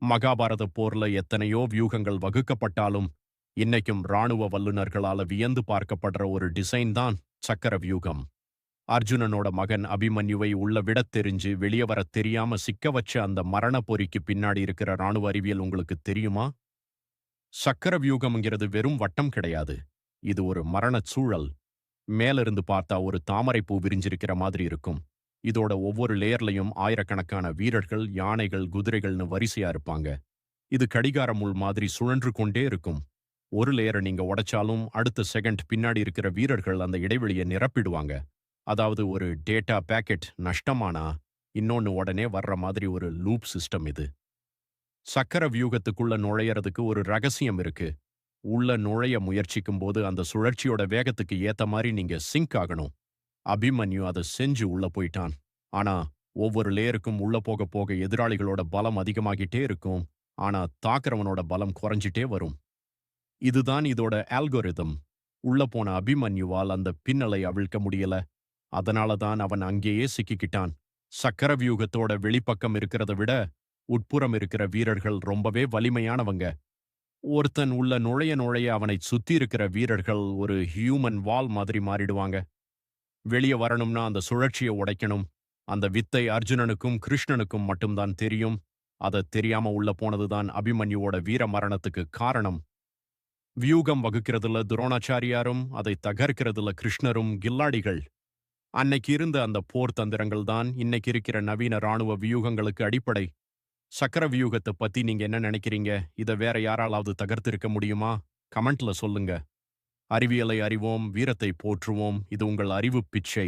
மகாபாரத போர்ல எத்தனையோ வியூகங்கள் வகுக்கப்பட்டாலும் இன்னைக்கும் ராணுவ வல்லுநர்களால வியந்து பார்க்கப்படுற ஒரு டிசைன் தான் சக்கர வியூகம். அர்ஜுனனோட மகன் அபிமன்யுவை உள்ள விடத் தெரிஞ்சு வெளியே வரத் தெரியாம சிக்க வச்ச அந்த மரண பொறிக்கு பின்னாடி இருக்கிற ராணுவ அறிவியல் உங்களுக்கு தெரியுமா? சக்கர வியூகம்ங்கிறது வெறும் வட்டம் கிடையாது. இது ஒரு மரணச் சூழல். மேலிருந்து பார்த்தா ஒரு தாமரைப்பூ விரிஞ்சிருக்கிற மாதிரி இருக்கும். இதோட ஒவ்வொரு லேயர்லயும் ஆயிரக்கணக்கான வீரர்கள், யானைகள், குதிரைகள்னு வரிசையா இருப்பாங்க. இது கடிகார முள் மாதிரி சுழன்று கொண்டே இருக்கும். ஒரு லேயரை நீங்க உடைச்சாலும் அடுத்த செகண்ட் பின்னாடி இருக்கிற வீரர்கள் அந்த இடைவெளியை நிரப்பிடுவாங்க. அதாவது ஒரு டேட்டா பேக்கெட் நஷ்டமானா இன்னொன்னு உடனே வர்ற மாதிரி ஒரு லூப் சிஸ்டம் இது. சக்கர வியூகத்துக்குள்ள நுழையறதுக்கு ஒரு ரகசியம் இருக்கு. உள்ள நுழைய முயற்சிக்கும் போது அந்த சுழற்சியோட வேகத்துக்கு ஏத்த மாதிரி நீங்க சிங்க் ஆகணும். அபிமன்யு அதை செஞ்சு உள்ள போயிட்டான். ஆனா ஒவ்வொரு லேயருக்கும் உள்ள போக போக எதிராளிகளோட பலம் அதிகமாகிட்டே இருக்கும். ஆனா தாக்குறவனோட பலம் குறைஞ்சிட்டே வரும். இதுதான் இதோட ஆல்கோரிதம். உள்ள போன அபிமன்யுவால் அந்த பின்னலை அவிழ்க்க முடியல. அதனால தான் அவன் அங்கேயே சிக்கிக்கிட்டான். சக்கர வியூகத்தோட வெளிப்பக்கம் இருக்கிறத விட உட்புறம் இருக்கிற வீரர்கள் ரொம்பவே வலிமையானவங்க. ஒருத்தன் உள்ள நுழைய நுழைய அவனை சுத்தி இருக்கிற வீரர்கள் ஒரு ஹியூமன் வால் மாதிரி மாறிடுவாங்க. வெளிய வரணும்னா அந்த சுழற்சியை உடைக்கணும். அந்த வித்தை அர்ஜுனனுக்கும் கிருஷ்ணனுக்கும் மட்டும்தான் தெரியும். அத தெரியாம உள்ள போனதுதான் அபிமன்யுவோட வீர மரணத்துக்கு காரணம். வியூகம் வகுக்கிறதுல துரோணாச்சாரியாரும் அதை தகர்க்கிறதுல கிருஷ்ணரும் கில்லாடிகள். அன்னைக்கு இருந்த அந்த போர் தந்திரங்கள் தான் இன்னைக்கு இருக்கிற நவீன ராணுவ வியூகங்களுக்கு அடிப்படை. சக்கர வியூகத்தை பத்தி நீங்க என்ன நினைக்கிறீங்க? இத வேற யாராலாவது தகர்த்திருக்க முடியுமா? கமெண்ட்ல சொல்லுங்க. அறிவியலை அறிவோம், வீரத்தை போற்றுவோம். இது உங்கள் அறிவு பிச்சை.